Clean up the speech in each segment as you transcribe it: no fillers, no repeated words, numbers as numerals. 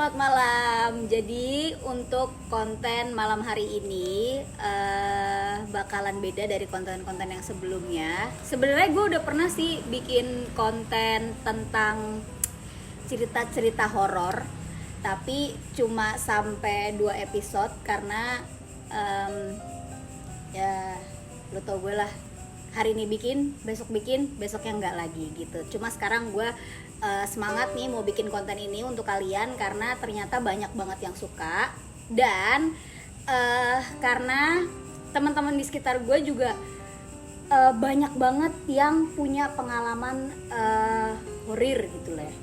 selamat malam. Jadi untuk konten malam hari ini bakalan beda dari konten-konten yang sebelumnya. Sebenarnya gue udah pernah sih bikin konten tentang cerita-cerita horor, tapi cuma sampai 2 episode karena ya lo tau gue lah, hari ini bikin, besoknya enggak lagi gitu. Cuma sekarang gue semangat nih mau bikin konten ini untuk kalian karena ternyata banyak banget yang suka, dan karena teman-teman di sekitar gue juga banyak banget yang punya pengalaman horor gitu lah ya.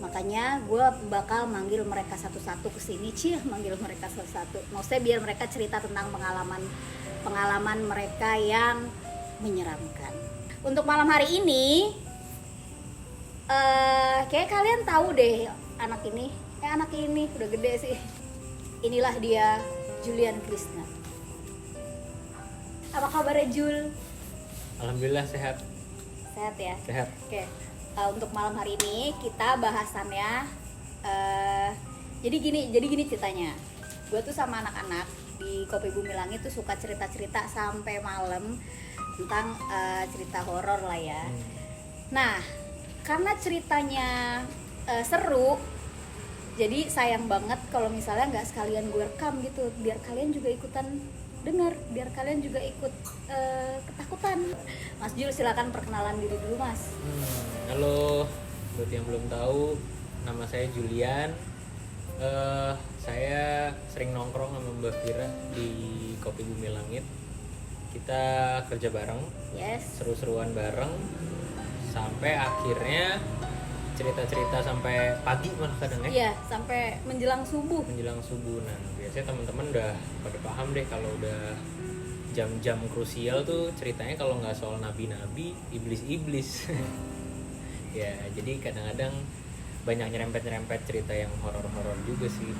Makanya gue bakal manggil mereka satu-satu kesini, manggil mereka satu-satu. Maksudnya biar mereka cerita tentang pengalaman mereka yang menyeramkan. Untuk malam hari ini kayak kalian tahu deh anak ini udah gede sih. Inilah dia, Julian Krishna. Apa kabarnya Jul? Alhamdulillah sehat. Sehat ya? Sehat. Oke. Untuk malam hari ini kita bahasannya jadi gini ceritanya. Gue tuh sama anak-anak di Kopi Bumi Langit tuh suka cerita-cerita sampai malam tentang cerita horor lah ya. Nah, karena ceritanya seru, jadi sayang banget kalau misalnya nggak sekalian gue rekam gitu, biar kalian juga ikutan dengar, biar kalian juga ikut ketakutan. Mas Jul, silakan perkenalan diri dulu Mas. Halo, buat yang belum tahu, nama saya Julian. Saya sering nongkrong sama Mbak Vira di Kopi Bumi Langit. Kita kerja bareng, Yes. seru-seruan bareng, sampai akhirnya cerita-cerita sampai pagi malah kadang ya. Iya, sampai menjelang subuh. Nah, biasanya teman-teman udah pada paham deh kalau udah jam-jam krusial tuh ceritanya kalau nggak soal nabi-nabi, iblis-iblis. Ya, jadi kadang-kadang banyak nyerempet-nyerempet cerita yang horor-horor juga sih.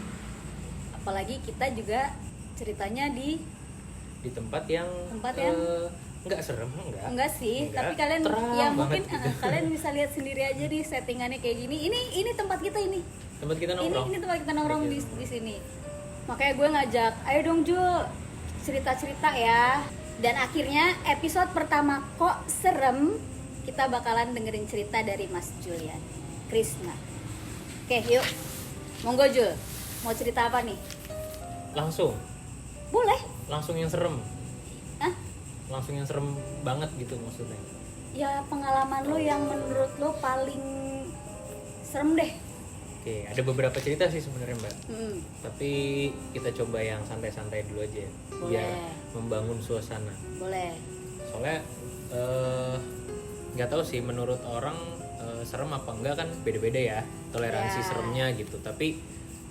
Apalagi kita juga ceritanya di Tempat yang nggak serem, enggak sih, Enggak, tapi kalian terang ya mungkin banget gitu. kalian bisa lihat sendiri aja di settingannya kayak gini. Ini tempat kita ini. Tempat kita nongkrong. Ini tempat kita nongkrong di sini. Makanya gue ngajak, ayo dong Jul, cerita-cerita ya. Dan akhirnya episode pertama kok serem, kita bakalan dengerin cerita dari Mas Julian Krishna. Oke, yuk. Monggo Jul. Mau cerita apa nih? Langsung yang serem. Hah? Langsung yang serem banget gitu maksudnya. Ya pengalaman lo yang menurut lo paling serem deh. Oke, ada beberapa cerita sih sebenarnya Mbak. Hmm. Tapi kita coba yang santai-santai dulu aja, Boleh. biar membangun suasana. Boleh. Soalnya nggak tahu sih menurut orang serem apa enggak kan beda-beda ya toleransi Ya. seremnya gitu. Tapi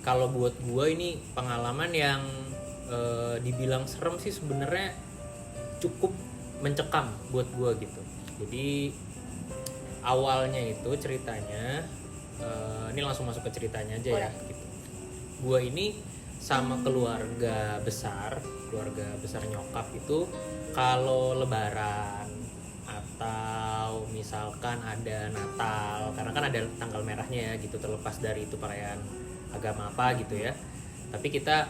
kalau buat gue ini pengalaman yang dibilang serem sih sebenarnya cukup mencekam buat gue gitu. Jadi awalnya itu ceritanya ini langsung masuk ke ceritanya aja. Boleh. Ya gitu. Gue ini sama keluarga besar nyokap itu kalau lebaran atau misalkan ada Natal, karena kan ada tanggal merahnya ya gitu, terlepas dari itu perayaan agama apa gitu ya, tapi kita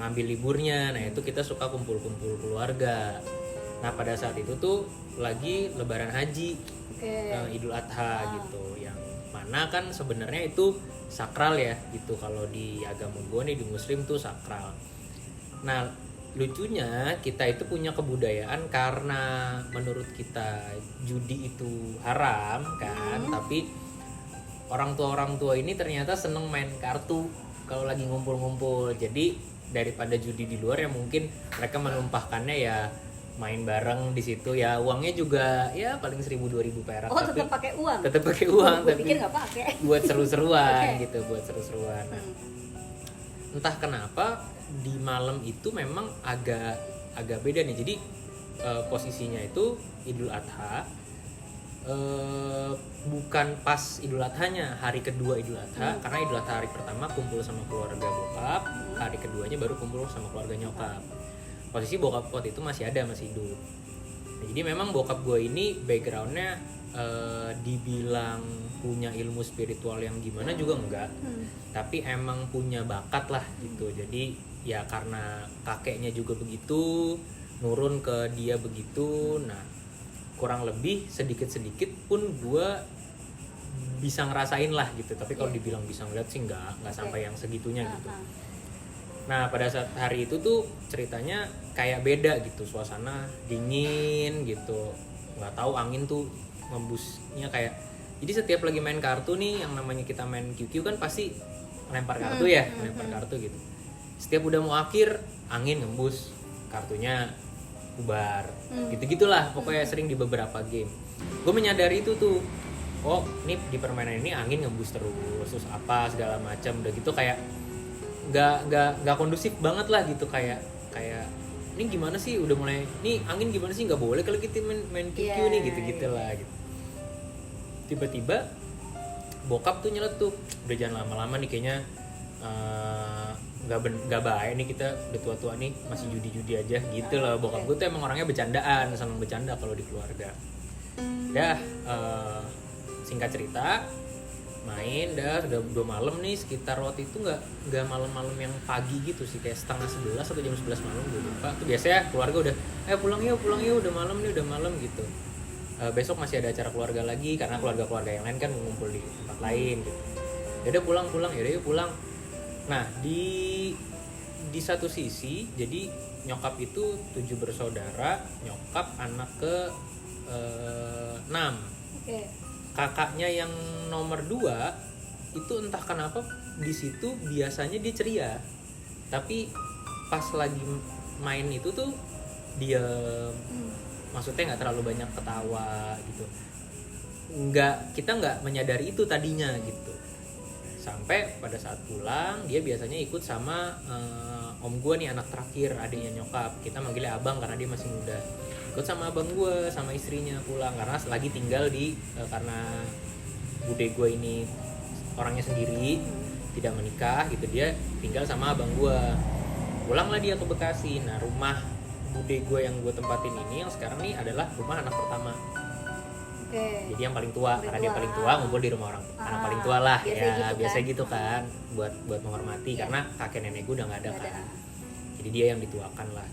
ngambil liburnya. Nah itu kita suka kumpul-kumpul keluarga. Nah pada saat itu tuh lagi lebaran haji, Idul Adha gitu, yang mana kan sebenarnya itu sakral ya gitu, kalau di agama gue nih di Muslim tuh sakral. Nah lucunya kita itu punya kebudayaan, karena menurut kita judi itu haram kan, tapi orang tua ini ternyata seneng main kartu kalau lagi ngumpul-ngumpul. Jadi daripada judi di luar ya mungkin mereka menumpahkannya ya main bareng di situ ya, uangnya juga ya paling 1.000-2.000 perak. Oh, tetap pakai uang. Tetap pakai uang, Gue tapi pikir nggak pakai. buat seru-seruan Okay. gitu, buat seru-seruan. Entah kenapa di malam itu memang agak beda nih. Jadi posisinya itu Idul Adha, bukan pas Idul Adhanya, hari kedua Idul Adha. Karena Idul Adha hari pertama kumpul sama keluarga bokap, hari keduanya baru kumpul sama keluarga nyokap. Posisi bokap waktu itu masih hidup. Nah, jadi memang bokap gue ini backgroundnya dibilang punya ilmu spiritual yang gimana juga enggak, tapi emang punya bakat lah gitu. Jadi ya karena kakeknya juga begitu, nurun ke dia begitu. Nah kurang lebih sedikit-sedikit pun gue bisa ngerasain lah gitu. Tapi kalau dibilang bisa ngeliat sih nggak sampai yang segitunya gitu. Nah pada saat hari itu tuh ceritanya kayak beda gitu, suasana dingin gitu, nggak tahu angin tuh ngembusnya kayak, jadi setiap lagi main kartu nih, yang namanya kita main QQ kan pasti lempar kartu ya, lempar kartu gitu. Setiap udah mau akhir angin ngembus, kartunya bubar, gitu-gitulah pokoknya sering di beberapa game. Gue menyadari itu tuh, oh nih di permainan ini angin ngembus terus apa segala macam, udah gitu kayak nggak kondusif banget lah gitu, kayak ini gimana sih, udah mulai nih angin gimana sih, nggak boleh kalau kita main QQ nih gitu-gitulah gitu. Tiba-tiba bokap tuh nyeletuk, udah jangan lama-lama nih kayaknya nggak baik nih, kita udah tua-tua nih masih judi-judi aja gitu loh. Bokap gue tuh emang orangnya bercandaan, seneng bercanda kalau di keluarga. Singkat cerita main udah malam nih, sekitar waktu itu nggak malam-malam yang pagi gitu sih, kayak setengah 11 atau jam 11 malam gue lupa tuh. Biasanya keluarga udah pulang yuk udah malam gitu. Besok masih ada acara keluarga lagi karena keluarga yang lain kan ngumpul di tempat lain gitu. Yaudah pulang yuk pulang. Nah di satu sisi jadi nyokap itu 7 bersaudara, nyokap anak ke 6. Kakaknya yang nomor 2 itu entah kenapa di situ biasanya dia ceria, tapi pas lagi main itu tuh dia maksudnya nggak terlalu banyak ketawa gitu. Kita nggak menyadari itu tadinya gitu, sampai pada saat pulang dia biasanya ikut sama om gue nih, anak terakhir, adiknya nyokap, kita manggilnya abang karena dia masih muda. Ikut sama abang gue sama istrinya pulang karena lagi tinggal di karena bude gue ini orangnya sendiri, tidak menikah gitu, dia tinggal sama abang gue. Pulanglah dia ke Bekasi. Nah rumah bude gue yang gue tempatin ini yang sekarang nih adalah rumah anak pertama. Jadi yang paling tua, karena dia paling tua ngumpul di rumah orang anak paling tua lah ya, biasa gitu kan, buat menghormati karena kakek nenek gue udah nggak ada kan. Jadi dia yang dituakan lah.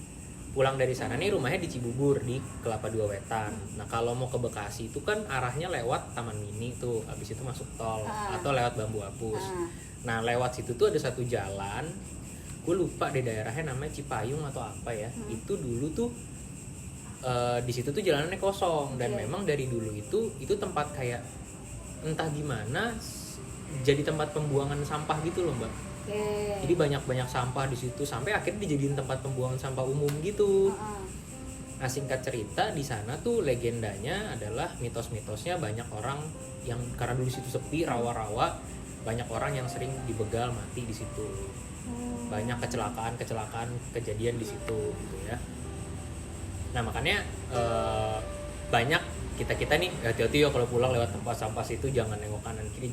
Pulang dari sana nih rumahnya di Cibubur di Kelapa Dua Wetan. Nah kalau mau ke Bekasi itu kan arahnya lewat Taman Mini tuh, habis itu masuk tol atau lewat Bambu Apus. Nah lewat situ tuh ada satu jalan, gue lupa di daerahnya namanya Cipayung atau apa ya. Itu dulu tuh di situ tuh jalanannya kosong dan memang dari dulu itu tempat kayak entah gimana jadi tempat pembuangan sampah gitu loh mbak. Jadi banyak sampah di situ sampai akhirnya dijadiin tempat pembuangan sampah umum gitu. Nah singkat cerita di sana tuh legendanya adalah mitos-mitosnya banyak orang yang karena dulu situ sepi, rawa-rawa, banyak orang yang sering dibegal mati di situ. Banyak kecelakaan kejadian di situ gitu ya. Nah makanya banyak kita nih hati-hati ya kalau pulang lewat tempat sampah situ, jangan nengok kanan kiri.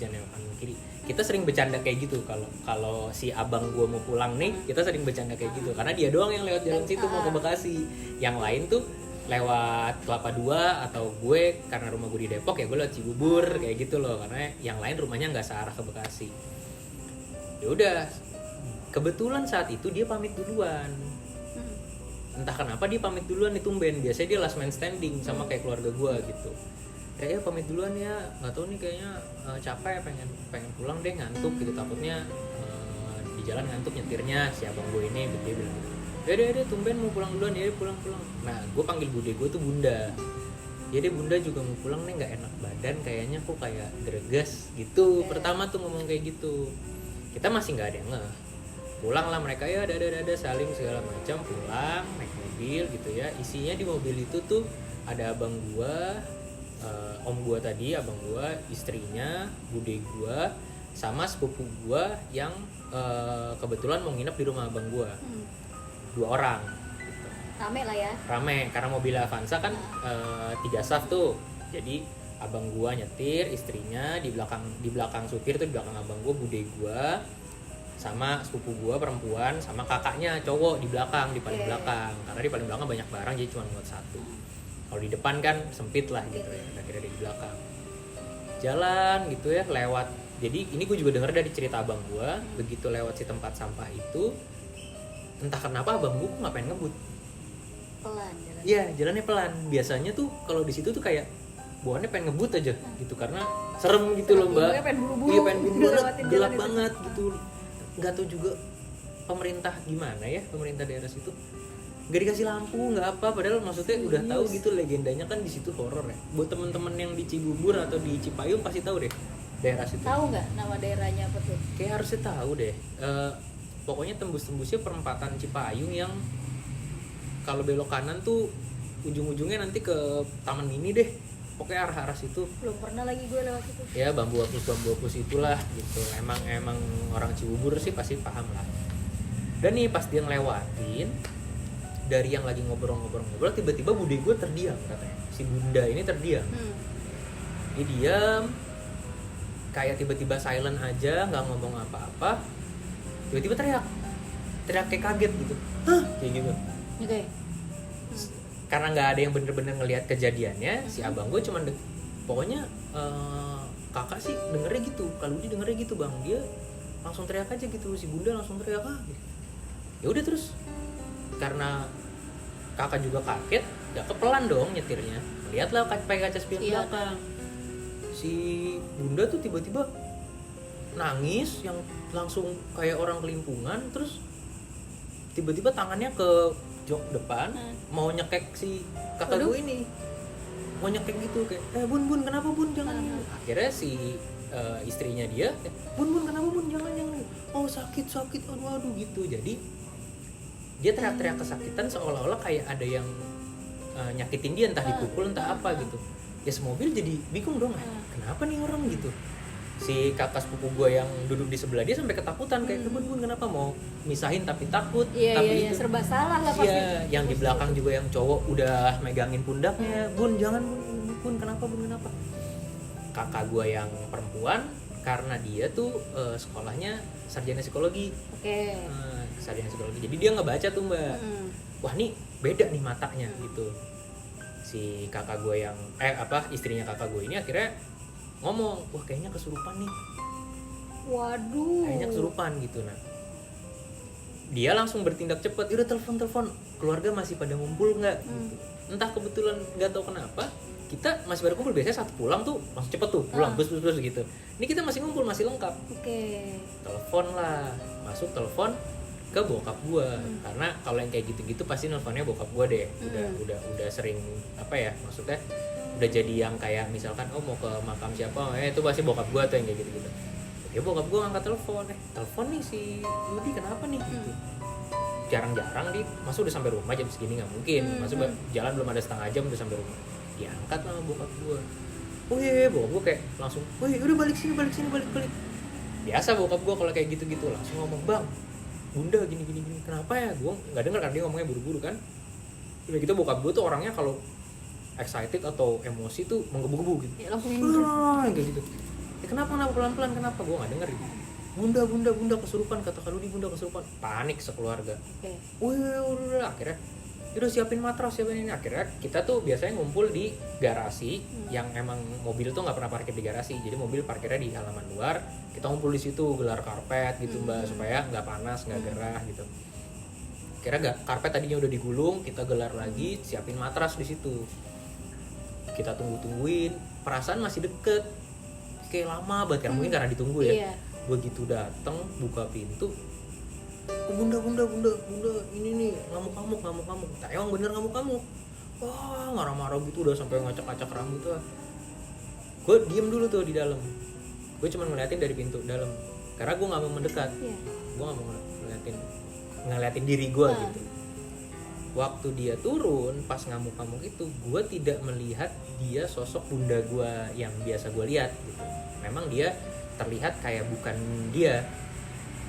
Kita sering bercanda kayak gitu kalau si abang gua mau pulang nih, kita sering bercanda kayak gitu karena dia doang yang lewat jalan situ mau ke Bekasi. Yang lain tuh lewat Kelapa Dua, atau gue karena rumah gue di Depok ya gue lewat Cibubur kayak gitu loh, karena yang lain rumahnya nggak searah ke Bekasi. Ya udah, kebetulan saat itu dia pamit duluan. Entah kenapa dia pamit duluan nih tumben, biasanya dia last man standing sama kayak keluarga gue gitu. Ya pamit duluan ya, nggak tahu nih kayaknya capek, pengen pulang deh, ngantuk gitu, takutnya di jalan ngantuk nyetirnya si abang gue ini. Dia bilang gitu, ya deh tumben mau pulang duluan, ya pulang. Nah gue panggil bude gue tuh bunda. Jadi bunda juga mau pulang nih, nggak enak badan kayaknya, kok kayak greges gitu. Pertama tuh ngomong kayak gitu, kita masih nggak ada yang ngeh. Pulang lah mereka, ya dada saling segala macam, pulang naik mobil gitu ya. Isinya di mobil itu tuh ada abang gua, om gua tadi, abang gua, istrinya, bude gua, sama sepupu gua yang kebetulan mau nginep di rumah abang gua. 2 orang gitu. Rame lah ya. Rame karena mobil Avanza kan 3 saf tuh. Jadi abang gua nyetir, istrinya di belakang supir tuh, di belakang abang gua bude gua, sama sepupu gua perempuan, sama kakaknya cowok di belakang, di paling belakang, karena di paling belakang banyak barang jadi cuma muat satu. Kalau di depan kan sempit lah gitu ya, akhirnya di belakang jalan gitu ya, lewat. Jadi ini gue juga denger dari cerita abang gue, begitu lewat si tempat sampah itu, entah kenapa abang gue nggak pengen ngebut. Pelan jalan. Iya, jalannya pelan. Biasanya tuh kalau di situ tuh kayak bawaannya pengen ngebut aja gitu, karena serem gitu loh mbak. Iya, pengen buru-buru. Iya, pengen buru-buru, Lewatin gelap jalan itu. banget gitu. Nggak tahu juga pemerintah gimana ya, pemerintah daerah situ nggak dikasih lampu, nggak apa, padahal maksudnya udah tahu gitu, legendanya kan di situ horor ya. Buat temen-temen yang di Cibubur atau di Cipayung pasti tahu deh daerah situ. Tahu nggak nama daerahnya apa tuh? Kayak harusnya tahu deh. Pokoknya tembus-tembusnya perempatan Cipayung yang kalau belok kanan tuh ujung-ujungnya nanti ke Taman Mini deh. Pokoknya arah-arah situ. Belum pernah lagi gue lewat situ. Ya bambu apus itulah gitu. Emang orang Cibubur sih pasti paham lah. Dan nih pas dia ngelewatin, dari yang lagi ngobrol-ngobrol tiba-tiba bude gue terdiam katanya. Si bunda ini terdiam. Dia diam, kayak tiba-tiba silent aja, nggak ngomong apa-apa. Tiba-tiba teriak kayak kaget gitu. Hah? Kayak gitu. Oke. Karena nggak ada yang bener-bener ngelihat kejadiannya, si abang gue cuman pokoknya kakak sih dengernya gitu, kalau dia dengernya gitu bang, dia langsung teriak aja gitu, si bunda langsung teriak gitu. Ya udah terus karena kakak juga kaget, gak kepelan dong nyetirnya, lihatlah pakai kaca spion belakang. Si bunda tuh tiba-tiba nangis yang langsung kayak orang kelimpungan, terus tiba-tiba tangannya ke jok depan mau nyekek si kakak gue ini, mau nyekek gitu kayak bun kenapa bun jangan. Akhirnya si istrinya dia bun kenapa bun jangan oh sakit aduh gitu. Jadi dia teriak-teriak kesakitan seolah-olah kayak ada yang nyakitin dia, entah dipukul entah apa gitu. Ya semobil jadi bingung dong, kenapa nih orang gitu. Si kakak sepupu gue yang duduk di sebelah dia sampai ketakutan kayak bun kenapa, mau misahin tapi takut. Tapi itu serba salah lah pasti. Iya, yang di belakang juga yang cowok udah megangin pundaknya, bun jangan bun kenapa. Kakak gue yang perempuan karena dia tuh sekolahnya sarjana psikologi. Oke. Sarjana psikologi, jadi dia ngebaca tuh mbak. Wah nih beda nih matanya gitu. Si kakak gue yang istrinya kakak gue ini akhirnya ngomong, wah kayaknya kesurupan nih. Waduh. Kayaknya kesurupan gitu. Nah dia langsung bertindak cepat, udah telepon keluarga masih pada ngumpul nggak gitu. Entah kebetulan nggak tahu kenapa kita masih pada kumpul, biasanya saat pulang tuh langsung cepet tuh pulang bus gitu. Ini kita masih ngumpul, masih lengkap. Telepon lah, masuk telepon ke bokap gue. Karena kalau yang kayak gitu-gitu pasti nelfonnya bokap gue deh. Udah sering maksudnya udah jadi yang kayak misalkan mau ke makam siapa, itu pasti bokap gue tuh yang kayak gitu-gitu. Ya bokap gue ngangkat telepon nih si Yudi kenapa nih gitu. Jarang-jarang masa udah sampai rumah jam segini, nggak mungkin. Masa jalan belum ada setengah jam udah sampai rumah. Diangkat lah bokap gue. Oh iya, bokap gue kayak langsung, oh iya udah balik sini. Biasa bokap gue kalau kayak gitu-gitu langsung ngomong, bang, bunda gini. Kenapa ya? Gue nggak dengar kan dia ngomongnya buru-buru kan. Udah gitu bokap gue tuh orangnya kalau excited atau emosi tuh menggebu-gebu gitu. Ya, langsung kayak gitu. Ya, kenapa pelan-pelan kenapa? Gue nggak denger gitu. Bunda kesurupan, kata Kaludi bunda kesurupan. Panik sekeluarga. Udah akhirnya udah siapin matras, siapin ini. Akhirnya kita tuh biasanya ngumpul di garasi yang emang mobil tuh nggak pernah parkir di garasi, jadi mobil parkirnya di halaman luar. Kita ngumpul di situ, gelar karpet gitu mbak, supaya nggak panas, nggak gerah gitu. Akhirnya karpet tadinya udah digulung, kita gelar lagi, siapin matras di situ. Kita tungguin, perasaan masih deket, kayak lama banget kan, mungkin karena ditunggu ya. Begitu datang buka pintu, bunda ini nih ngamuk. Tak emang bener ngamuk. Wah marah-marah gitu, udah sampai ngacak-ngacak rambut tuh. Gue diem dulu tuh di dalam, gue cuma ngeliatin dari pintu dalam karena gue nggak mau mendekat. Gue nggak mau ngeliatin diri gue gitu. Waktu dia turun pas ngamuk-ngamuk itu, gue tidak melihat dia sosok bunda gue yang biasa gue lihat gitu. Memang dia terlihat kayak bukan dia,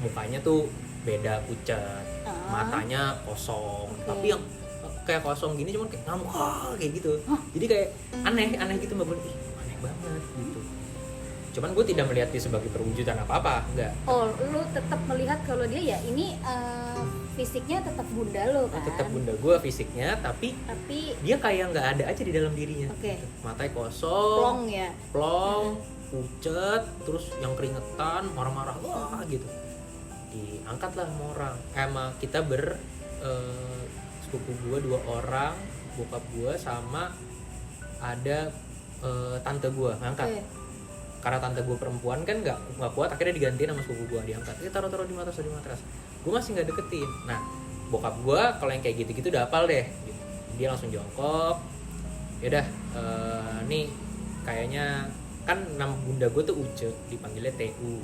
mukanya tuh beda pucat, matanya kosong, tapi yang kayak kosong gini cuman kayak ngamuk kayak gitu. Jadi kayak aneh gitu mbak, aneh banget gitu. Cuman gue tidak melihat dia sebagai perwujudan apa-apa, enggak. Oh, lu tetap melihat kalau dia ya ini fisiknya tetap bunda lo kan? Tetap bunda gue fisiknya, tapi dia kayak nggak ada aja di dalam dirinya. Oke. Matanya kosong, plong ya. plong, pucet, terus yang keringetan, marah-marah, wah gitu. Diangkatlah sama orang. Sama kita sepupu gue 2 orang, bokap gue sama ada tante gue ngangkat. Okay. Karena tante gue perempuan kan nggak kuat, akhirnya digantiin sama sepupu gue, diangkat. Taruh di matras. Gue masih nggak deketin. Nah, bokap gue kalau yang kayak gitu-gitu udah hafal deh. Gitu. Dia langsung jongkok. Yaudah, nih kayaknya kan nama bunda gue tuh Uce, dipanggilnya TU.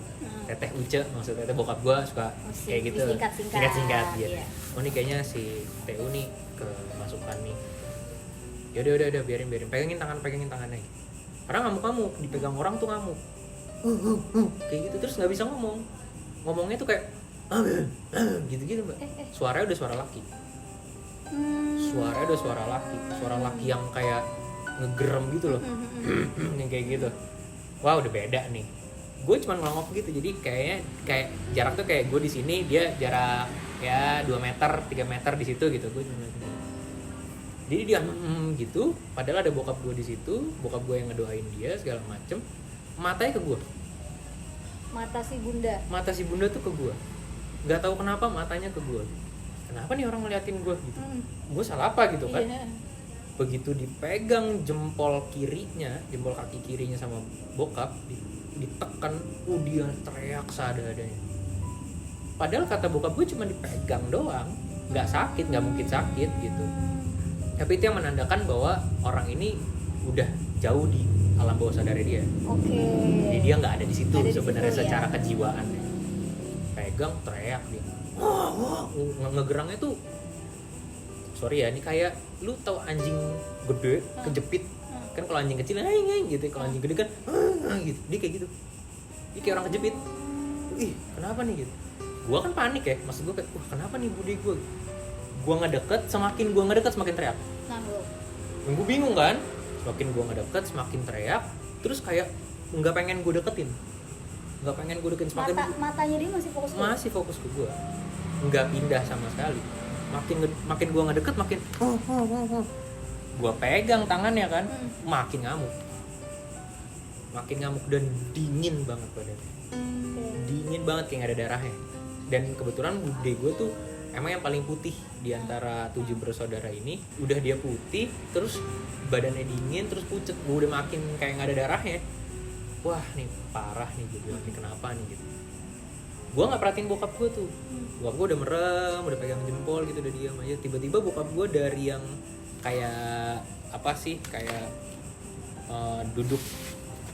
Teteh Uce, maksudnya teteh bokap gue suka kayak gitu. Singkat-singkat ya. Yeah. Oh, nih kayaknya si TU nih kemasukan nih. Yaudah, biarin. Pegangin tangannya. Karena ngamuk dipegang orang tuh ngamuk, kayak gitu, terus nggak bisa ngomongnya tuh kayak gitu mbak. Suaranya udah suara laki, suara laki yang kayak ngegerem gitu loh, yang kayak gitu. Wah, udah beda nih. Gue cuma ngelongok gitu, jadi kayak jarak tuh kayak gue di sini, dia jarak ya 2 meter 3 meter di situ gitu. Gue cuma jadi dia gitu, padahal ada bokap gue di situ, bokap gue yang ngedoain dia segala macem. Matanya ke gue, mata si bunda tuh ke gue, nggak tahu kenapa matanya ke gue. Kenapa nih orang ngeliatin gue gitu? Gue salah apa gitu kan? Yeah. Begitu dipegang jempol kaki kirinya sama bokap, ditekan, dia teriak seadanya. Padahal kata bokap gue cuma dipegang doang, nggak sakit, nggak mungkin sakit gitu. Tapi itu yang menandakan bahwa orang ini udah jauh di alam bawah sadar dia. Oke. Jadi dia nggak ada di situ sebenarnya secara kejiwaan. Pegang, teriak dia. Ngegerangnya tuh, sorry ya, ini kayak lu tahu anjing gede kejepit. Kan kalau anjing kecil gitu, kalau anjing gede kan gitu. Dia kayak gitu. Dia kayak orang kejepit. Ih, kenapa nih gitu? Gua kan panik ya, maksud gua kayak, wah kenapa nih bude gua? Gua ngedeket, semakin gua ngedeket semakin teriak. Gue bingung kan, semakin gue ngedeket semakin teriak, terus kayak nggak pengen gue deketin, semakin matanya dia masih fokus ke gue, nggak pindah sama sekali. Makin gue ngedeket makin gue pegang tangannya kan, makin ngamuk dan dingin banget badannya, dingin banget kayak nggak ada darahnya. Dan kebetulan bude gue tuh emang yang paling putih di antara 7 bersaudara ini. Udah dia putih, terus badannya dingin, terus pucet. Gue udah makin kayak gak ada darahnya. Wah, nih parah nih gue bilang, nih kenapa nih gitu. Gue gak perhatiin bokap gue tuh. Bokap gue udah merem, udah pegang jempol gitu, udah diam aja. Tiba-tiba bokap gue dari yang kayak apa sih, kayak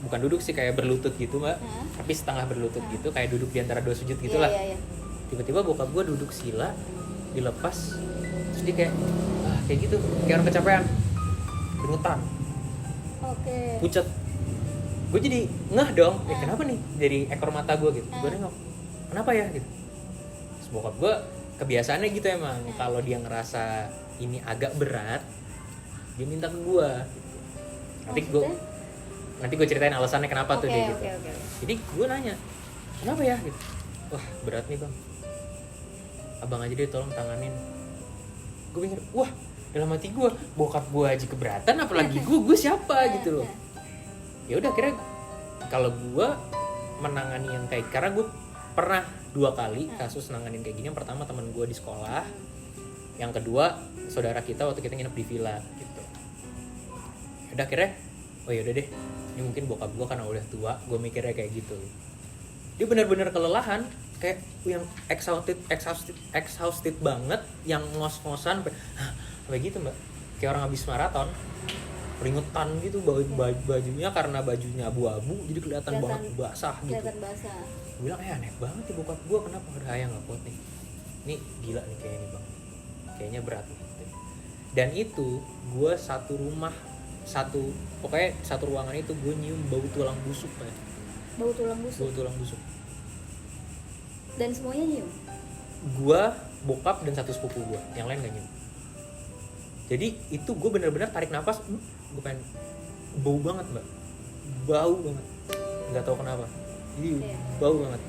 bukan duduk sih, kayak berlutut gitu mbak, tapi setengah berlutut gitu, kayak duduk di antara 2 sujud gitulah. Tiba-tiba bokap gue duduk sila, dilepas, terus dia kayak gitu, kayak orang kecapean, keringetan, pucet. Gue jadi ngeh dong, kenapa nih dari ekor mata gue gitu. Gue nengok, kenapa ya gitu. Terus bokap gue kebiasaannya gitu emang, kalau dia ngerasa ini agak berat, dia minta ke gue. Nanti gue ceritain alasannya kenapa tuh dia gitu. Jadi gue nanya, kenapa ya gitu. Wah, berat nih bang, abang aja deh tolong tanganin. Gue pikir, wah dalam hati gue, bokap gue aja keberatan apalagi gue siapa gitu loh. Ya udah, akhirnya kalau gue menangani yang kayak, karena gue pernah 2 kali kasus nanganin kayak gini. Yang pertama teman gue di sekolah, yang kedua saudara kita waktu kita nginep di villa gitu. Ya udah, akhirnya oh ya udah deh, ini mungkin bokap gue karena udah tua, gue mikirnya kayak gitu. Dia benar-benar kelelahan, kayak yang exhausted banget, yang ngos-ngosan kayak gitu mbak, kayak orang habis maraton, keringetan gitu, bajunya karena bajunya abu-abu jadi kelihatan banget basah gitu. Gue bilang aneh banget ya bokap gue, kenapa udah ayah nggak kuat nih, ini gila nih kayaknya bang, kayaknya berat nih. Dan itu gue pokoknya satu ruangan itu gue nyium bau tulang busuk kayak. Bau tulang busuk. Dan semuanya nyium? Gua, bokap, dan satu sepupu gua. Yang lain gak nyium. Jadi itu gue benar-benar tarik nafas, gue pengen, bau banget mbak. Bau banget. nggak tahu kenapa. Jadi Iya. bau banget.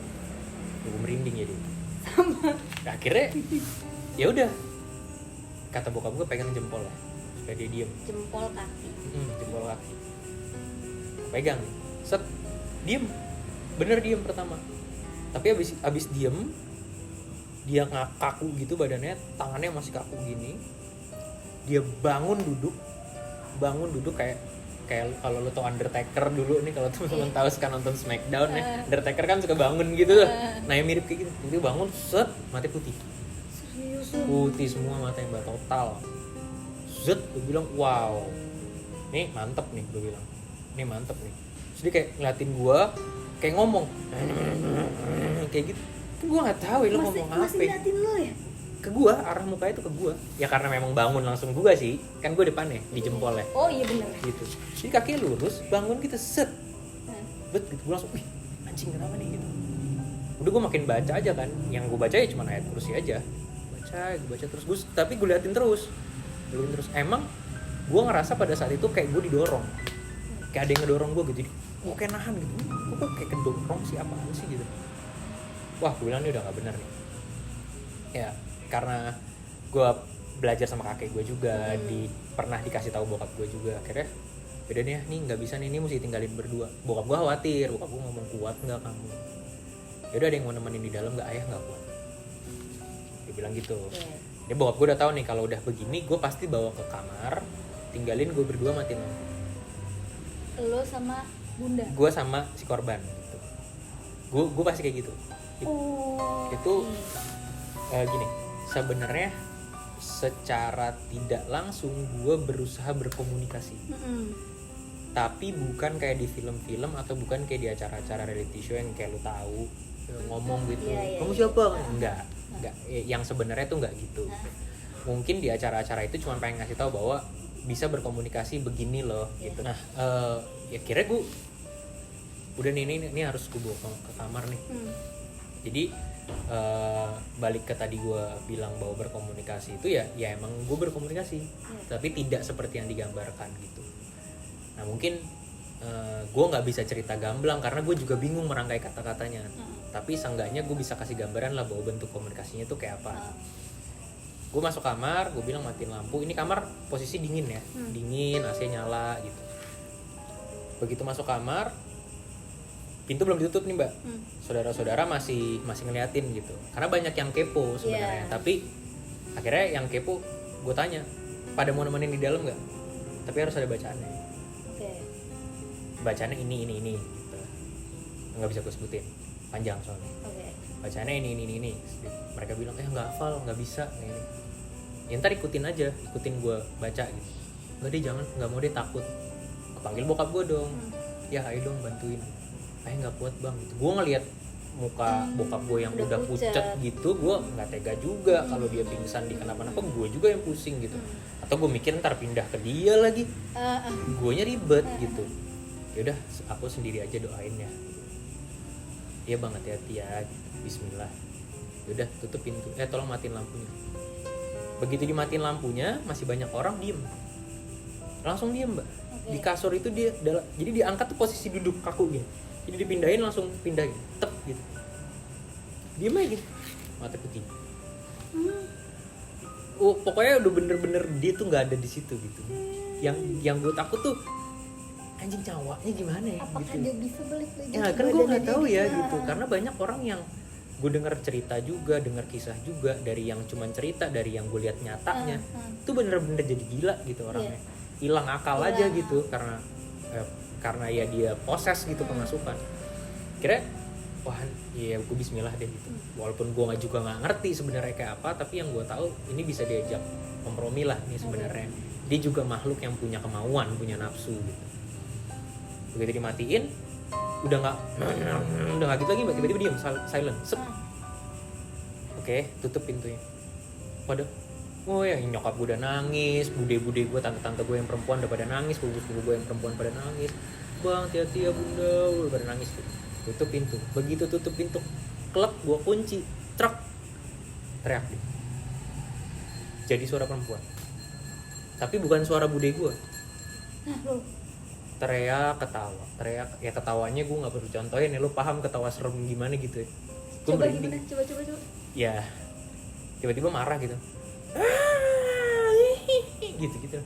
Gue merinding jadi. Nah, akhirnya ya udah kata bokap gue pegang jempol ya supaya dia diem. Jempol kaki. Jempol kaki pegang set diem, bener diem pertama, tapi abis diem dia nggak kaku gitu badannya, tangannya masih kaku gini, dia bangun duduk kayak kalau lo tau Undertaker dulu nih, kalau teman-teman tahu sekarang nonton Smackdown ya, Undertaker kan suka bangun gitu tuh. Nah yang mirip kayak gitu, dia bangun set, mata putih. Serius? Putih semua matanya, mbak, total. Zet, gue bilang wow, nih mantep nih, gue bilang nih mantep nih. Terus dia kayak ngeliatin gue, kayak ngomong kayak gitu. Gue nggak tahu ya lo ngomong apa. Masih ngeliatin lo ya? Ke gue, arah mukanya tuh ke gue. Ya karena memang bangun langsung gue sih, kan gue depannya di jempolnya. Oh iya bener. Gitu. Jadi kakinya lurus, bangun gitu set, bet gitu. Gue langsung, wih anjing kenapa nih gitu. Udah gue makin baca aja kan, yang gue baca ya cuma ayat kursi aja. Baca terus, tapi gue liatin terus. Emang gue ngerasa pada saat itu kayak gue didorong, kayak ada yang ngedorong gue gitu. Jadi gue kayak nahan gitu, gue kok kayak kedorong sih, apaan sih gitu. Wah gue bilang ini udah gak bener nih ya, karena gue belajar sama kakek gue juga, pernah dikasih tahu bokap gue juga. Akhirnya beda nih, nggak bisa nih, ini mesti tinggalin berdua. Bokap gue khawatir, bokap gue ngomong kuat nggak kamu. Yaudah ada yang mau nemenin di dalam nggak, ayah nggak kuat, dia bilang gitu. Dia bokap gue udah tahu nih kalau udah begini gue pasti bawa ke kamar, tinggalin gue berdua, matiin lampu. Lo sama bunda? Gue sama si korban gitu. Gue pasti kayak gitu. Itu gini, sebenarnya secara tidak langsung gue berusaha berkomunikasi, tapi bukan kayak di film-film atau bukan kayak di acara-acara reality show yang kayak lu tahu ngomong gitu, kamu siapa? Enggak. Yang sebenarnya tuh enggak gitu. Mungkin di acara-acara itu cuma pengen ngasih tahu bahwa bisa berkomunikasi begini loh gitu. Nah ya kira gue udah nih ini harus gue bawa ke kamar nih. Jadi balik ke tadi gue bilang bahwa berkomunikasi itu ya emang gue berkomunikasi, tapi tidak seperti yang digambarkan gitu. Nah mungkin gue nggak bisa cerita gamblang karena gue juga bingung merangkai kata-katanya, tapi seenggaknya gue bisa kasih gambaran lah bahwa bentuk komunikasinya itu kayak apa. Gue masuk kamar, gue bilang matiin lampu. Ini kamar posisi dingin ya, dingin, AC nyala gitu. Begitu masuk kamar, pintu belum ditutup nih mbak, saudara-saudara masih ngeliatin gitu, karena banyak yang kepo sebenarnya. Tapi akhirnya yang kepo gue tanya, pada mau nemenin di dalam nggak? Tapi harus ada bacaannya. Bacaannya ini gitu, nggak bisa gue sebutin, panjang soalnya. Bacaannya ini. Mereka bilang nggak hafal, nggak bisa ini. Ya ntar ikutin gue baca gitu. Nggak deh, jangan, nggak mau deh, takut. Kepanggil bokap gue dong, ya ayo dong bantuin. Nggak kuat bang gitu. Gue ngeliat muka bokap gue yang udah pucat gitu, gue nggak tega juga kalau dia pingsan di kenapa-napa, gue juga yang pusing gitu. Atau gue mikir ntar pindah ke dia lagi, guanya ribet gitu. Yaudah aku sendiri aja doain ya. Iya bang, hati-hati ya gitu. Bismillah. Yaudah tutup pintu, tolong matiin lampunya. Begitu dimatiin lampunya masih banyak orang diem, langsung diem mbak. Di kasur itu dia jadi diangkat tuh posisi duduk kaku gitu. Jadi dipindahin, langsung pindah gitu, tep gitu. Diem aja gitu, mata putih. Pokoknya udah bener-bener dia tuh nggak ada di situ gitu. Yang gue takut tuh anjing, cawaknya gimana ya? Apakah gitu. dia bisa balik lagi? Ya kan gue nggak tahu ya gitu. Karena banyak orang yang gue dengar cerita juga, dengar kisah juga, dari yang cuman cerita, dari yang gue lihat nyatanya, tuh bener-bener jadi gila gitu orangnya. Hilang akal aja gitu karena ya dia poses gitu kemasukan. Kira wah ya gue bismillah deh gitu. Walaupun gue juga nggak ngerti sebenarnya kayak apa, tapi yang gue tahu ini bisa diajak kompromi lah nih sebenarnya. Dia juga makhluk yang punya kemauan, punya nafsu gitu. Begitu dimatiin, udah nggak gitu lagi, tiba-tiba diam, silent, sep. Oke, tutup pintunya. Waduh. Oh ya, nyokap gue udah nangis, bude-bude gue, tante-tante gue yang perempuan udah pada nangis, sepupu gue yang perempuan pada nangis. Bang, hati-hati ya bunda, udah pada nangis tuh. Tutup pintu. Begitu tutup pintu, klep, gue kunci, truk, teriak dia. Jadi suara perempuan. Tapi bukan suara bude gue. teriak ketawa, teriak ya, ketawanya gue nggak perlu contohin ya, lu paham ketawa serem gimana gitu ya. Gue Coba merinding. gimana? Coba. Ya tiba-tiba marah gitu, gitu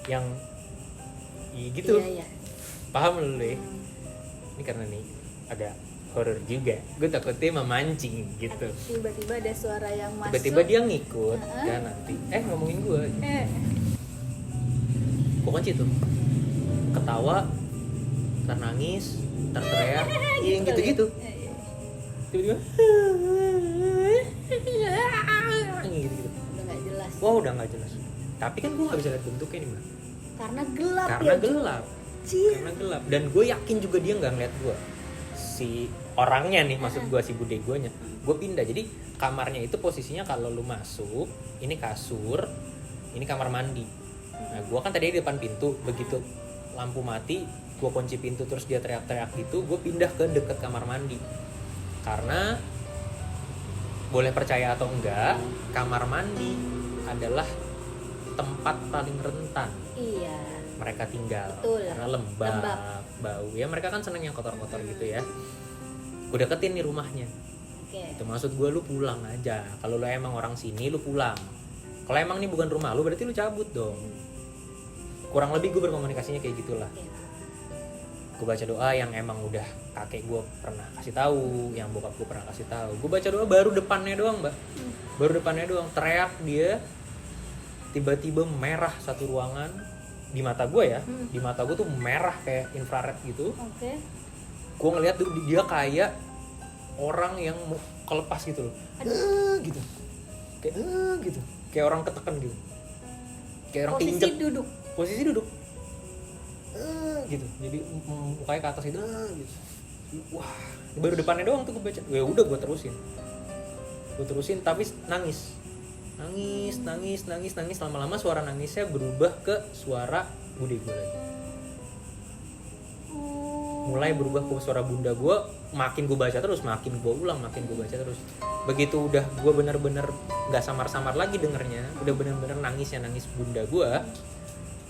yang gitu. Iya. Paham lu ya? Ini karena nih ada horor juga, gue takutnya memancing gitu. Tiba-tiba ada suara yang masuk. Tiba-tiba dia ngikut kan nanti ngomongin gue. Gue kunci tuh, ketawa, ntar nangis, ntar teriak, yang gitu-gitu. Tiba-tiba gitu. Udah nggak jelas. Wah udah nggak jelas. Tapi kan gue nggak bisa lihat bentuknya nih, Mbak. Karena gelap. Karena ya, gelap. Karena gelap. Dan gue yakin juga dia nggak ngeliat gue. Si orangnya nih, maksud gue si bude guanya. Gue pindah. Jadi kamarnya itu posisinya kalau lu masuk, ini kasur, ini kamar mandi. Nah, gue kan tadi di depan pintu, begitu lampu mati, gue kunci pintu terus dia teriak-teriak gitu, gue pindah ke deket kamar mandi. Karena boleh percaya atau enggak, kamar mandi adalah tempat paling rentan Iya. mereka tinggal. Betul. Karena lembab, bau. Ya mereka kan seneng yang kotor-kotor gitu ya. Gue deketin nih rumahnya. Oke. Itu maksud gue, lu pulang aja. Kalau lu emang orang sini, lu pulang. Kalau emang nih bukan rumah lu, berarti lu cabut dong. Kurang lebih gue berkomunikasinya kayak gitulah. Gue baca doa yang emang udah kakek gue pernah kasih tahu, yang bokap gue pernah kasih tahu. Gue baca doa baru depannya doang, Mbak. Baru depannya doang teriak dia. Tiba-tiba merah satu ruangan di mata gue ya. Di mata gue tuh merah kayak infrared gitu. Oke. Gue ngeliat tuh dia kayak orang yang mau kelepas gitu loh. Gitu. Kayak gitu. Kayak orang ketekan gitu. Kayak orang keinjek. Posisi duduk. Gitu. Jadi mukanya ke atas gitu. Gitu. Wah, baru depannya doang tuh gue baca. Ya udah gue terusin tapi nangis. Nangis. Lama-lama suara nangisnya berubah ke suara bude gue lagi. Mulai berubah ke suara bunda gue. Makin gue baca terus, makin gue ulang, makin gue baca terus. Begitu udah gue bener-bener gak samar-samar lagi dengernya, udah bener-bener nangis bunda gue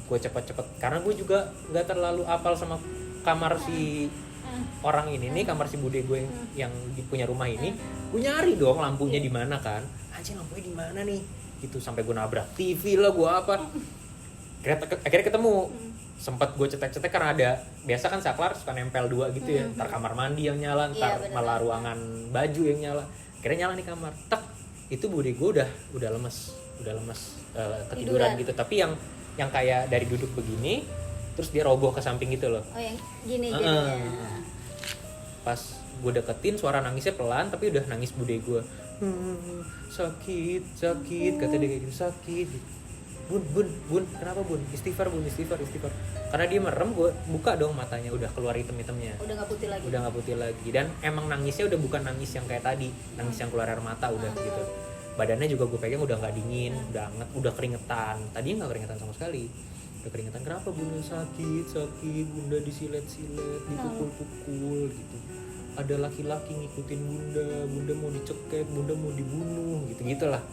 cepet-cepet. Karena gue juga gak terlalu apal sama kamar si orang ini nih, kamar si bude gue yang punya rumah ini. Gue nyari dong lampunya di mana kan. Anjing, lampunya di mana nih? Gitu, sampai gue nabrak TV lah, gue apa. Akhirnya ketemu. Sempat gue cetek-cetek karena ada, biasa kan saklar suka nempel dua gitu ya. Ntar kamar mandi yang nyala, ntar malah ruangan baju yang nyala. Akhirnya nyala nih kamar. Tak, itu bude gue udah lemes ketiduran gitu. Tapi yang kayak dari duduk begini, terus dia roboh ke samping gitu loh. Oh, yang gini jadinya. Pas gue deketin, suara nangisnya pelan tapi udah nangis bude gue. Sakit kata dia kayak gitu, sakit. Bun, kenapa bun? Istighfar. Karena dia merem, gue buka dong matanya, udah keluar hitam-hitamnya. Udah nggak putih lagi. Dan emang nangisnya udah bukan nangis yang kayak tadi, nangis yang keluar air mata udah gitu. Badannya juga gue pegang udah nggak dingin, udah hangat, udah keringetan. Tadinya nggak keringetan sama sekali. Udah keringetan. Kenapa bunda? Sakit, bunda disilet-silet, dipukul-pukul gitu. Ada laki-laki ngikutin bunda mau dicekek, bunda mau dibunuh gitu-gitulah.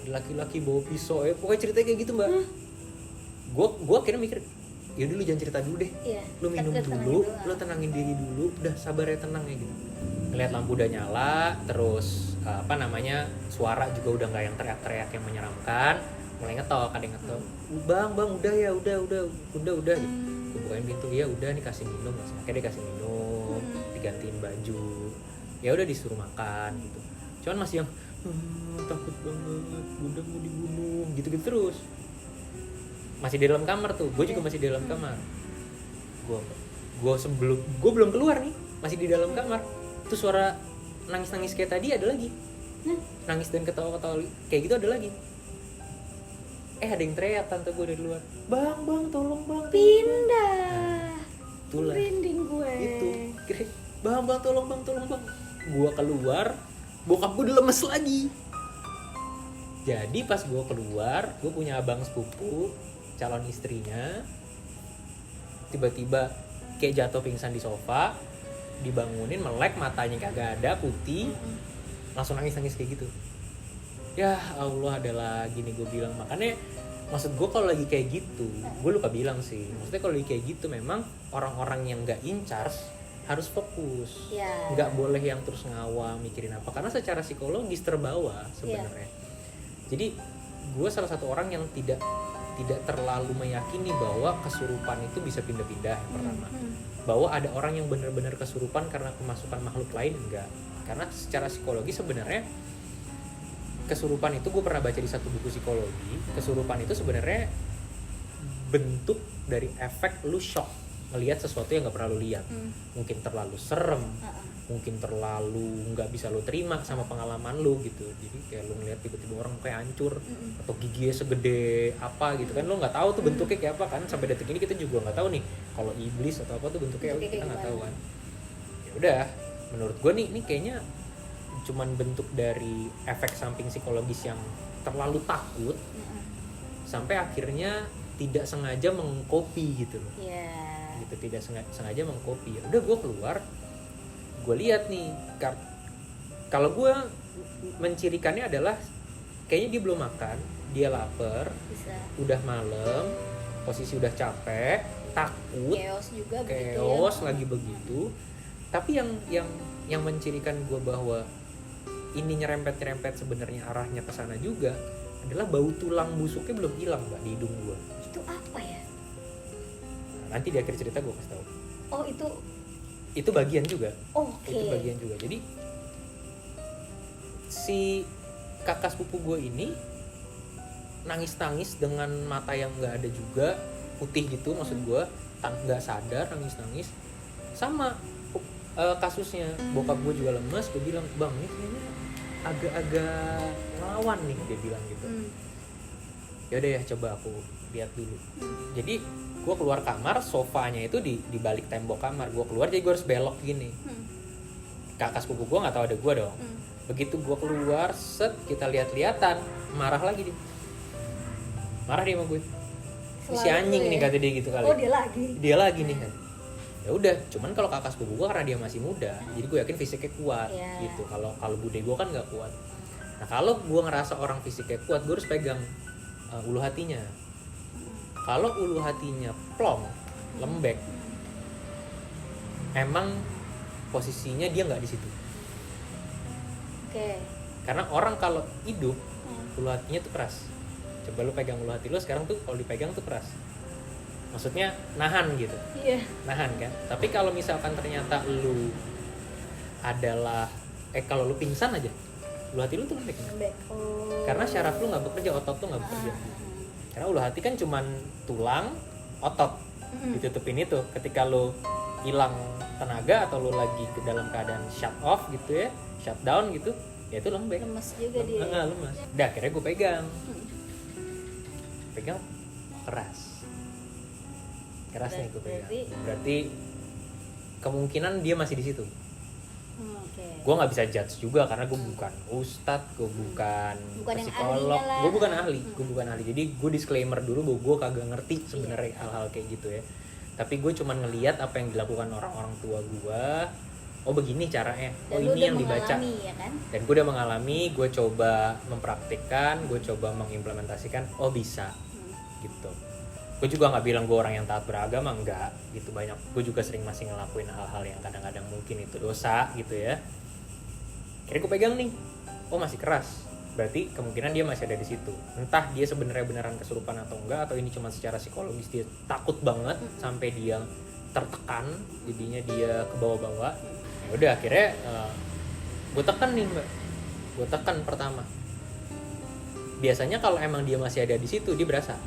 Laki-laki bawa pisau, pokoknya ceritanya kayak gitu, Mbak. Gue akhirnya mikir, yaudah lu jangan cerita dulu deh. Lu minum dulu, lu tenangin diri dulu, udah sabar ya, tenang ya gitu. Ngeliat lampu udah nyala, terus suara juga udah nggak yang teriak-teriak yang menyeramkan. Mulai ngetok, ada yang ngetok. Bang, udah ya, udah gitu. Gue bukain pintu, ya udah nih kasih minum, akhirnya dia kasih minum, digantiin baju, ya udah disuruh makan gitu. Cuman masih yang takut banget, bunda mau dibunuh gitu terus. Masih di dalam kamar tuh, gue juga masih di dalam kamar. Gue belum keluar nih, masih di dalam kamar. Itu suara nangis kayak tadi ada lagi. Nangis dan ketawa kayak gitu ada lagi. Ada yang teriak tante gue dari luar. Bang, tolong bang. Pindah. Itulah. Merinding gue. Itu. Kira, bang, tolong bang. Gue keluar, bokap gue udah lemes lagi. Jadi pas gue keluar, gue punya abang sepupu, calon istrinya. Tiba-tiba kayak jatuh pingsan di sofa, dibangunin, melek, matanya kagak ada, putih. Langsung nangis kayak gitu. Ya Allah, ada lagi nih gue bilang. Makanya maksud gue kalau lagi kayak gitu, gue lupa bilang sih, maksudnya kalau lagi kayak gitu memang orang-orang yang nggak in charge harus fokus, Ya. nggak boleh yang terus ngawam mikirin apa, karena secara psikologis terbawa sebenarnya. Jadi gue salah satu orang yang tidak terlalu meyakini bahwa kesurupan itu bisa pindah-pindah yang pertama, bahwa ada orang yang benar-benar kesurupan karena kemasukan makhluk lain, enggak. Karena secara psikologi sebenarnya kesurupan itu, gue pernah baca di satu buku psikologi, kesurupan itu sebenarnya bentuk dari efek lu shock ngelihat sesuatu yang nggak pernah lu lihat. Mungkin terlalu serem, mungkin terlalu nggak bisa lu terima sama pengalaman lu gitu. Jadi kayak lu ngelihat tiba-tiba orang kayak hancur atau giginya segede apa gitu kan, lu nggak tahu tuh bentuknya kayak apa kan. Sampai detik ini kita juga nggak tahu nih kalau iblis atau apa tuh bentuknya kita nggak tahu kan. Ya udah, menurut gue nih, ini kayaknya cuman bentuk dari efek samping psikologis yang terlalu takut sampai akhirnya tidak sengaja mengcopy gitu loh. Gitu, tidak sengaja mengcopy. Ya udah, gue keluar, gue lihat nih, kalau gue mencirikannya adalah kayaknya dia belum makan, dia lapar, udah malam, posisi udah capek, takut, chaos lagi begitu. Tapi yang mencirikan gue bahwa ini nyerempet sebenarnya arahnya ke sana juga adalah bau tulang busuknya belum hilang, Mbak, di hidung gue. Itu apa ya? Nanti di akhir cerita gue kasih tahu. Oh, itu bagian juga. Okay. Itu bagian juga. Jadi si kakak sepupu gue ini nangis dengan mata yang nggak ada juga, putih gitu, maksud gue, nggak sadar, nangis. Sama kasusnya bokap gue juga lemas. Gue bilang, bang, ini kayaknya agak-agak ngelawan nih, dia bilang gitu. Ya udah ya, coba aku lihat dulu. Jadi gue keluar kamar, sofanya itu di balik tembok kamar. Gue keluar, jadi gue harus belok gini. Kakak sepupu gue nggak tahu ada gue dong. Begitu gue keluar, set, kita lihat-lihatan, marah lagi dia. Marah dia sama gue. Si anjing nih, kata dia gitu kali. Oh, dia lagi nih kan. Ya udah, cuman kalau kakak sepupu gue karena dia masih muda, jadi gue yakin fisiknya kuat gitu. Kalau bude gue kan nggak kuat. Nah, kalau gue ngerasa orang fisiknya kuat, gue harus pegang ulu hatinya. Kalau ulu hatinya plong, lembek, emang posisinya dia nggak di situ. Karena orang kalau hidup, ulu hatinya tuh keras. Coba lu pegang ulu hati lu sekarang tuh, kalau dipegang tuh keras. Maksudnya nahan gitu. Nahan kan. Tapi kalau misalkan ternyata lu adalah kalau lu pingsan aja, ulu hati lu tuh lembek. Karena syaraf lu nggak bekerja, otot tuh nggak bekerja. Karena ulu hati kan cuman tulang, otot ditutupin itu. Ketika lu hilang tenaga atau lu lagi ke dalam keadaan shut off gitu ya, shut down gitu, ya itu lembek. Lemes juga dia. Lemes. Udah, akhirnya gue pegang keras nih gue pegang. Berarti kemungkinan dia masih di situ. Gue nggak bisa judge juga karena gue bukan ustadz, gue bukan psikolog, gue bukan ahli. Jadi gue disclaimer dulu bahwa gue kagak ngerti sebenarnya hal-hal kayak gitu ya. Tapi gue cuma ngelihat apa yang dilakukan orang-orang tua gue. Oh, begini caranya. Oh, ini yang dibaca. Ya kan? Dan gue udah mengalami, gue coba mempraktikkan, gue coba mengimplementasikan. Oh, bisa gitu. Gue juga nggak bilang gue orang yang taat beragama, enggak gitu. Banyak, gue juga sering masih ngelakuin hal-hal yang kadang-kadang mungkin itu dosa gitu ya. Akhirnya gue pegang nih, oh masih keras, berarti kemungkinan dia masih ada di situ. Entah dia sebenarnya beneran kesurupan atau enggak, atau ini cuma secara psikologis dia takut banget sampai dia tertekan, jadinya dia ke bawah-bawah. Ya udah, akhirnya gue tekan nih, Mbak. Gue tekan pertama. Biasanya kalau emang dia masih ada di situ, dia berasa.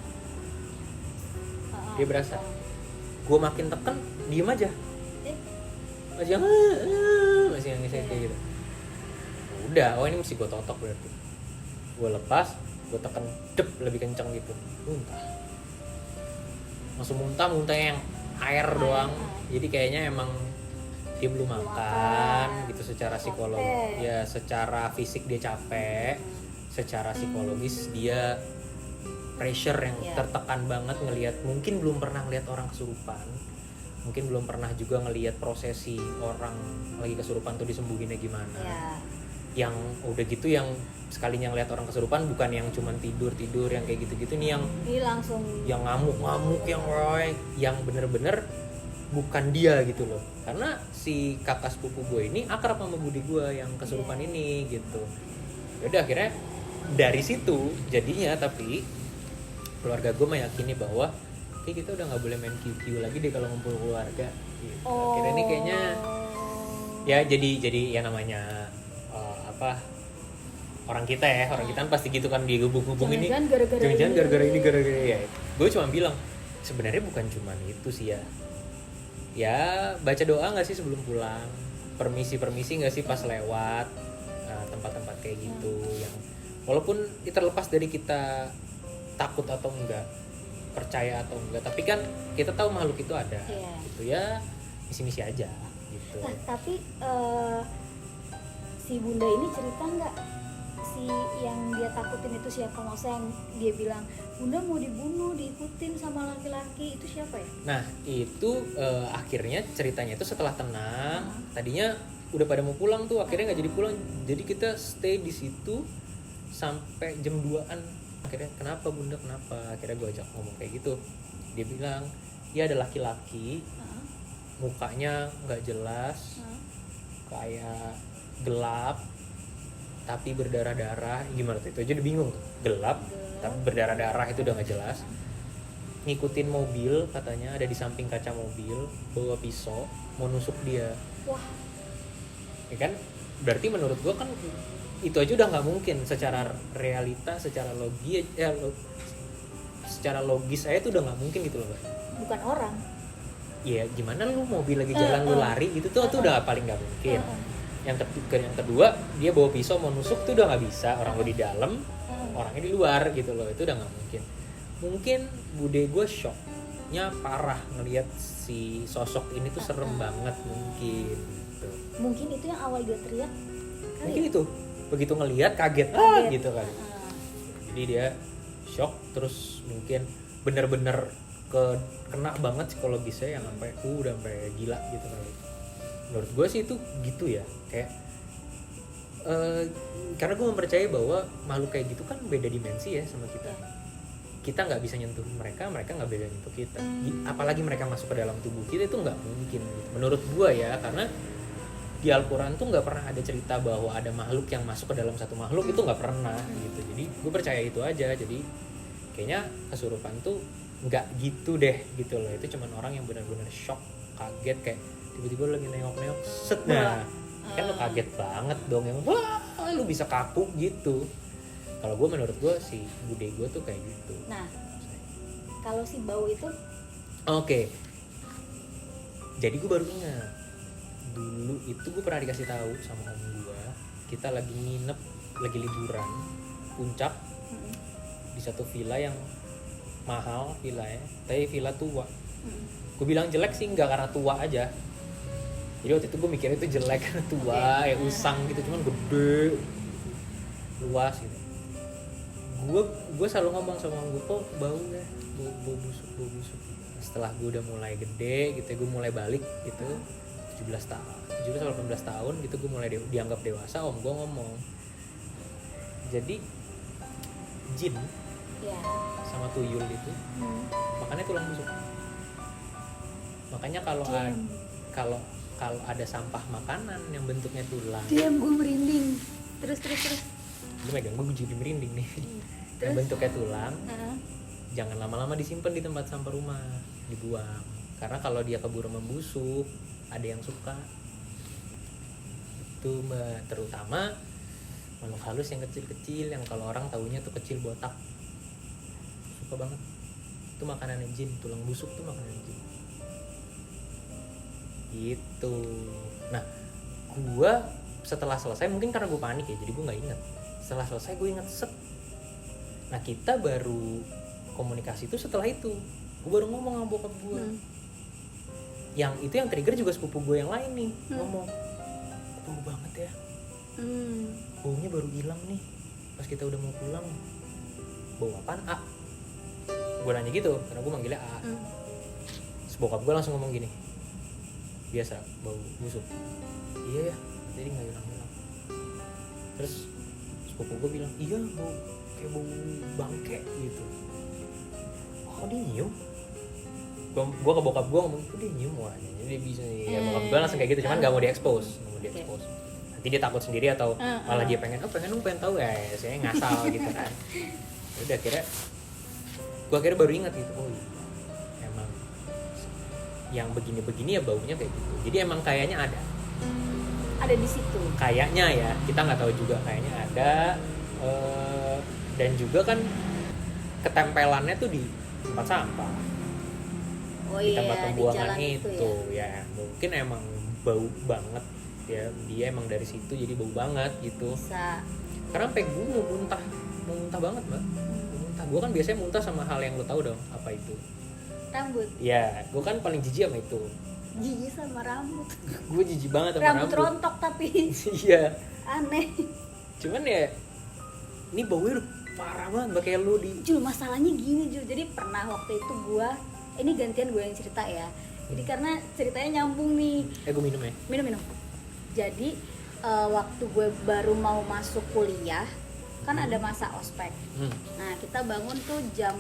Gue makin tekan, diem aja. Masih nangis kayak gitu. Udah, oh ini mesti gue totok berarti. Gue lepas, gue tekan lebih kencang gitu. Muntah yang air doang. Jadi kayaknya emang dia belum makan gitu secara psikologis. Ya, secara fisik dia capek, secara psikologis dia pressure yang tertekan banget ngelihat, mungkin belum pernah ngelihat orang kesurupan, mungkin belum pernah juga ngelihat prosesi orang lagi kesurupan tuh disembuhinnya gimana. yang udah gitu yang sekalinya ngeliat orang kesurupan bukan yang cuman tidur yang kayak gitu-gitu nih, Ini langsung yang ngamuk yang roy, yang bener-bener bukan dia gitu loh. Karena si kakak sepupu gue ini akrab sama bude gue yang kesurupan ini gitu. Yaudah akhirnya dari situ jadinya, tapi keluarga gue meyakini bahwa kayak kita udah nggak boleh main QQ lagi deh kalau ngumpul keluarga gitu. Akhirnya ini kayaknya ya jadi ya namanya orang kita kan pasti gitu kan, digubung-gubung ini jangan-jangan gara-gara ini gara-gara ya. Gue cuma bilang sebenarnya bukan cuma itu sih ya baca doa nggak sih sebelum pulang, permisi nggak sih pas lewat tempat-tempat kayak gitu, yang walaupun terlepas dari kita takut atau enggak, percaya atau enggak, tapi kan kita tahu makhluk itu ada gitu ya, misi-misi aja gitu. Nah, tapi si bunda ini cerita nggak si yang dia takutin itu siapa? Maksudnya yang dia bilang bunda mau dibunuh, diikutin sama laki-laki, itu siapa ya? Nah itu akhirnya ceritanya itu setelah tenang, tadinya udah pada mau pulang tuh, akhirnya nggak jadi pulang, jadi kita stay di situ sampai jam 2-an. Akhirnya kenapa bunda, kenapa? Akhirnya gue ajak ngomong kayak gitu, dia bilang ya ada laki-laki, mukanya nggak jelas, kayak gelap tapi berdarah-darah, gimana tuh, itu aja udah bingung tuh. Gelap tapi berdarah-darah, itu udah nggak jelas, ngikutin mobil, katanya ada di samping kaca mobil, bawa pisau mau nusuk dia. Wah, ya kan berarti menurut gua kan itu aja udah nggak mungkin secara realita, secara secara logis aja tuh udah nggak mungkin gitu loh, Mbak. bukan orang. Iya, gimana lu mobil lagi jalan lu lari gitu tuh udah paling nggak mungkin. Yang kedua dia bawa pisau mau nusuk tuh udah nggak bisa, orang lu di dalam, orangnya di luar gitu loh, itu udah nggak mungkin. Mungkin bude gue shocknya parah ngelihat si sosok ini tuh serem banget mungkin gitu. Mungkin itu yang awal dia teriak kali. Mungkin itu begitu ngelihat kaget gitu kan. Jadi dia shock, terus mungkin bener-bener kena banget psikologisnya yang sampai udah sampai gila gitu kali. Menurut gue sih itu gitu ya, kayak karena gue mempercayai bahwa makhluk kayak gitu kan beda dimensi ya sama kita. Kita nggak bisa nyentuh mereka nggak bisa nyentuh kita. Apalagi mereka masuk ke dalam tubuh kita, itu nggak mungkin gitu. Menurut gue ya, karena di Al-Quran tuh nggak pernah ada cerita bahwa ada makhluk yang masuk ke dalam satu makhluk, itu nggak pernah gitu. Jadi gue percaya itu aja. Jadi kayaknya kesurupan tuh nggak gitu deh gitu loh. Itu cuman orang yang benar-benar shock, kaget, kayak tiba-tiba lagi nengok-nengok set, nah kan lo kaget banget dong, yang wah lu bisa kaku gitu. Kalau gue, menurut gue si bude gue tuh kayak gitu. Nah, kalau si bau itu Oke. Jadi gue baru ingat dulu itu gue pernah dikasih tahu sama om gue, kita lagi nginep, lagi liburan puncak di satu villa yang mahal villanya, tapi villa tua. Gue bilang jelek sih nggak karena tua aja. Jadi waktu itu gue mikirnya itu jelek karena tua, ya usang gitu, cuman gede, luas gitu. Gue selalu ngomong sama gue, kok bau ya, bau busuk. Setelah gue udah mulai gede gitu, gue mulai balik gitu, 17 atau 18 tahun gitu, gue mulai dianggap dewasa. Om gue ngomong, jadi jin sama tuyul itu makannya tulang busuk. Makanya kalau ada sampah makanan yang bentuknya tulang, diam, gue merinding. Terus lu megang gue jadi merinding nih. Yang bentuknya tulang, jangan lama-lama disimpan di tempat sampah rumah, dibuang. Karena kalau dia keburu membusuk, ada yang suka itu, Mbak. Terutama makhluk halus yang kecil-kecil, yang kalau orang taunya tuh kecil botak, suka banget. Itu makanannya jin, tulang busuk tuh makanan jin gitu. Nah, gue setelah selesai, mungkin karena gue panik ya, jadi gue nggak inget. Setelah selesai gue inget set. Nah, kita baru komunikasi itu setelah itu. Gue baru ngomong sama bokap gue. Yang itu yang trigger juga sepupu gue yang lain nih, ngomong, bau banget ya. Baunya baru hilang nih pas kita udah mau pulang. Bau apaan? A. Gue nanya gitu karena gue manggilnya A. Bokap gue langsung ngomong gini, biasa bau busuk. Iya ya, jadi nggak hilang. Terus sepupu gue bilang, iya bau kayak bau bangke gitu. Oh dia nyium? Gue ke bokap gue ngomong, kok dia nyium? Wah dia bisa nih. Ya bokap gue langsung kayak gitu, cuman gak mau diekspos. Nanti dia takut sendiri atau malah dia pengen tahu ya saya ngasal gitu kan. Udah gue akhirnya baru ingat gitu, oh iya emang yang begini-begini ya baunya kayak gitu. Jadi emang kayaknya ada di situ. Kayaknya ya, kita nggak tahu juga, kayaknya ada. Dan juga kan ketempelannya tuh di tempat sampah, di tempat pembuangan itu ya. Mungkin emang bau banget ya, dia emang dari situ jadi bau banget gitu. Bisa. Karena sampai gue mau muntah banget mbak. Gue kan biasanya muntah sama hal yang lo tahu dong, apa itu? Rambut. Ya, gue kan paling jijik sama itu. Jijik sama rambut. Gue jijik banget sama rambut. Rontok tapi. Iya. Aneh. Cuman ya, ini baunya udah parah banget, kayak lu di. Jul, masalahnya gini Jul. Jadi pernah waktu itu gue, ini gantian gue yang cerita ya. Jadi karena ceritanya nyambung nih. Gue minum ya. Minum. Jadi waktu gue baru mau masuk kuliah, kan ada masa ospek. Nah kita bangun tuh jam,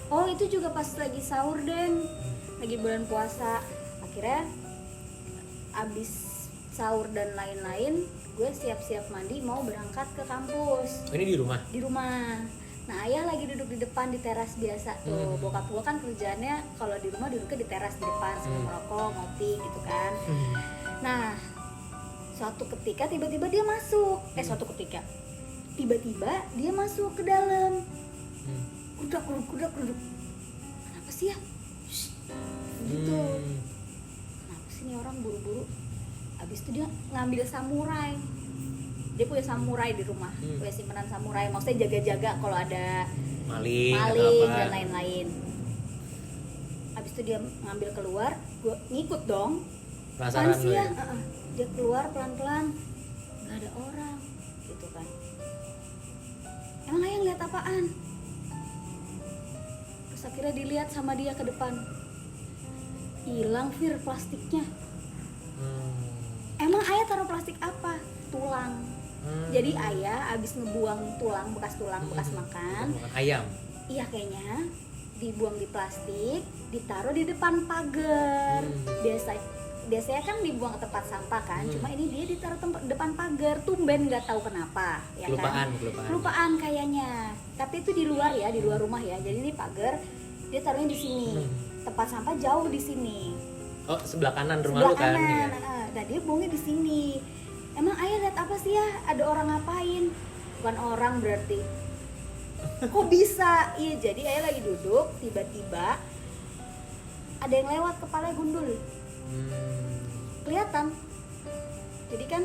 oh itu juga pas lagi sahur Den, lagi bulan puasa. Akhirnya abis sahur dan lain-lain, gue siap-siap mandi mau berangkat ke kampus. Ini di rumah? Di rumah. Nah ayah lagi duduk di depan di teras biasa tuh. Bokap gue kan kerjaannya kalau di rumah duduknya di teras di depan sambil merokok, ngopi gitu kan. Nah suatu ketika tiba-tiba dia masuk. Tiba-tiba dia masuk ke dalam. Kudak. Kenapa sih ya? Shh. Gitu. Kenapa sih nih orang buru-buru? Abis itu dia ngambil samurai. Dia punya samurai di rumah, punya simpanan samurai. Maksudnya jaga-jaga kalau ada maling dan lain-lain. Abis itu dia ngambil keluar, gue ngikut dong. Penasaran sih ya? ya? Dia keluar pelan-pelan, nggak ada orang, gitu kan. Emang ayah ngeliat apaan? Terus akhirnya dilihat sama dia ke depan, hilang Fir plastiknya. Emang ayah taruh plastik apa? Tulang. Jadi ayah abis ngebuang bekas tulang bekas makan ayam. Iya kayaknya dibuang di plastik, ditaruh di depan pagar. Biasanya kan dibuang ke tempat sampah kan, cuma ini dia ditaruh depan pagar. Tumben nggak tahu kenapa, ya kelupaan kayaknya. Tapi itu di luar ya, di luar rumah ya. Jadi ini pagar, dia taruhnya di sini. Tempat sampah jauh di sini. Oh sebelah kanan rumah lu kan? Ya. Nah dia buangnya di sini. Emang ayah lihat apa sih ya? Ada orang ngapain? Bukan orang berarti. Kok bisa? Iya, jadi ayah lagi duduk, tiba-tiba ada yang lewat, kepalanya gundul. Kelihatan. Jadi kan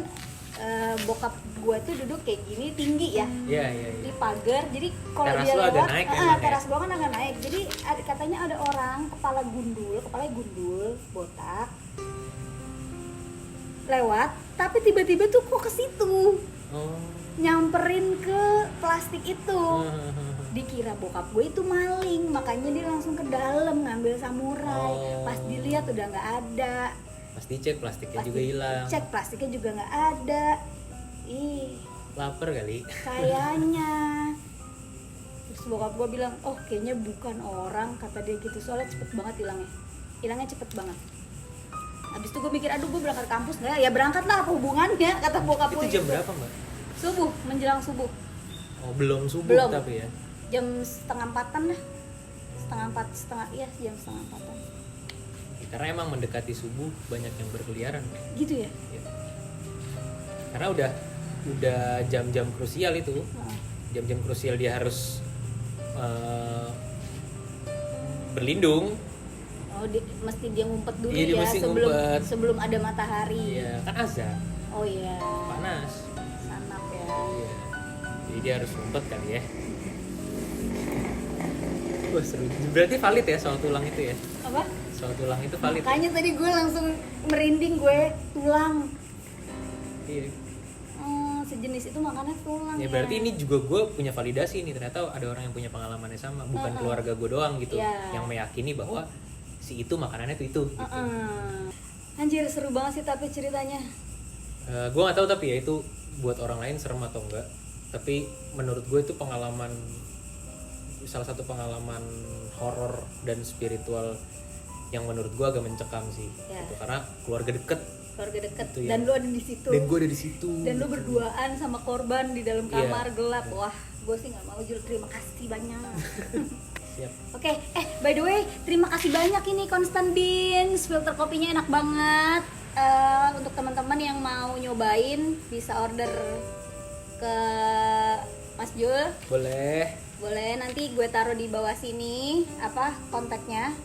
bokap gua tuh duduk kayak gini, tinggi ya. Iya. Di pagar. Jadi kalau teras dia lewat, naik, teras gua kan agak naik. Jadi katanya ada orang kepalanya gundul, botak. Lewat, tapi tiba-tiba tuh kok ke situ. Nyamperin ke plastik itu. Dikira bokap gue itu maling, makanya dia langsung ke dalam ngambil samurai. Pas dilihat udah nggak ada. Pas dicek plastiknya juga hilang. Cek plastiknya juga nggak ada. Ih, lapar kali. Kayaknya. Terus bokap gue bilang, oh kayaknya bukan orang, kata dia gitu. Soalnya cepet banget hilangnya cepet banget. Habis itu gue mikir, aduh gue berangkat kampus nggak ya? Berangkat lah, apa hubungannya, kata bokap gue. Itu jam berapa mbak? Subuh, menjelang subuh. Oh belum subuh tapi ya? Jam 3:30 lah. Jam 3:30. Karena emang mendekati subuh banyak yang berkeliaran. Gitu ya? Ya. Karena udah jam-jam krusial itu. Jam-jam krusial dia harus berlindung. Oh, mesti dia ngumpet dulu ya sebelum ada matahari. Iya, kan azan. Oh iya. Panas. Sanap ya. Iya. Jadi dia harus ngumpet kali ya. Wah seru. Berarti valid ya soal tulang itu ya? Apa? Soal tulang itu valid. Makanya tadi gue langsung merinding gue, tulang. Iya. Sejenis itu makannya tulang. Ya berarti ini juga gue punya validasi nih, ternyata ada orang yang punya pengalaman yang sama, bukan keluarga gue doang gitu, yang meyakini bahwa si itu makanannya itu. Gitu. Anjir seru banget sih tapi ceritanya. Gue nggak tahu tapi ya itu buat orang lain serem atau enggak, tapi menurut gue itu salah satu pengalaman horor dan spiritual yang menurut gue agak mencekam sih. Ya. Gitu. Karena keluarga deket Gitu, ya. dan lu ada di situ. Dan gue ada di situ. Dan lu berduaan sama korban di dalam Iya. kamar gelap. Wah, gue sih nggak mau Jul. Terima kasih banyak. Siap. Oke, by the way, terima kasih banyak ini Constant Beans. Filter kopinya enak banget. Untuk teman-teman yang mau nyobain bisa order ke Mas Jul. Boleh, nanti gue taruh di bawah sini apa kontaknya.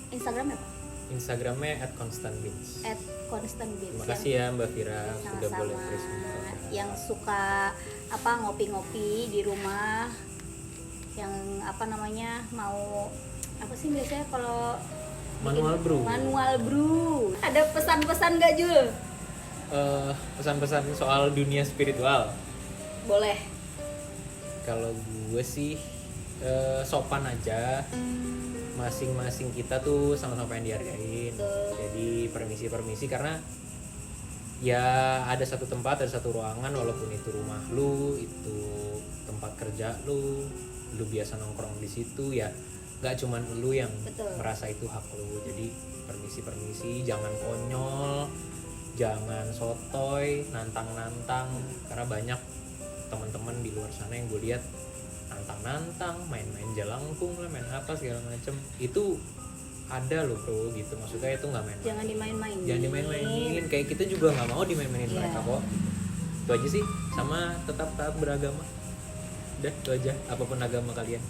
Instagram apa? Instagramnya @constantbeans. @constantbeans. Terima kasih ya Mbak Vira sudah Sama-sama. boleh presentasi. Yang suka apa ngopi-ngopi di rumah, yang apa namanya mau apa sih biasanya kalau Manual brew. Ada pesan-pesan nggak Jul? Pesan-pesan soal dunia spiritual. Boleh. Kalau gue sih sopan aja. Masing-masing kita tuh sama-sama yang dihargain. Betul. Jadi permisi karena ya ada satu tempat, ada satu ruangan, walaupun itu rumah lu, itu tempat kerja lu biasa nongkrong di situ, ya nggak cuman lu yang Betul. merasa itu hak lu. Jadi permisi, jangan konyol, jangan sotoy, nantang-nantang, karena banyak teman-teman di luar sana yang gue lihat nantang-nantang, main-main jelangkung lah, main apa segala macem. Itu ada loh bro, gitu. Maksudnya itu nggak main-main. Jangan dimain-mainin. Jangan dimain-mainin. Kayak kita juga nggak mau dimain-mainin Iya. mereka kok. Itu aja sih. Sama tetap taat beragama. Udah itu aja. Apapun agama kalian.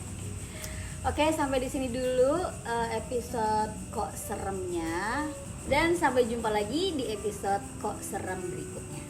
Oke, sampai di sini dulu episode kok seremnya, dan sampai jumpa lagi di episode kok serem berikutnya.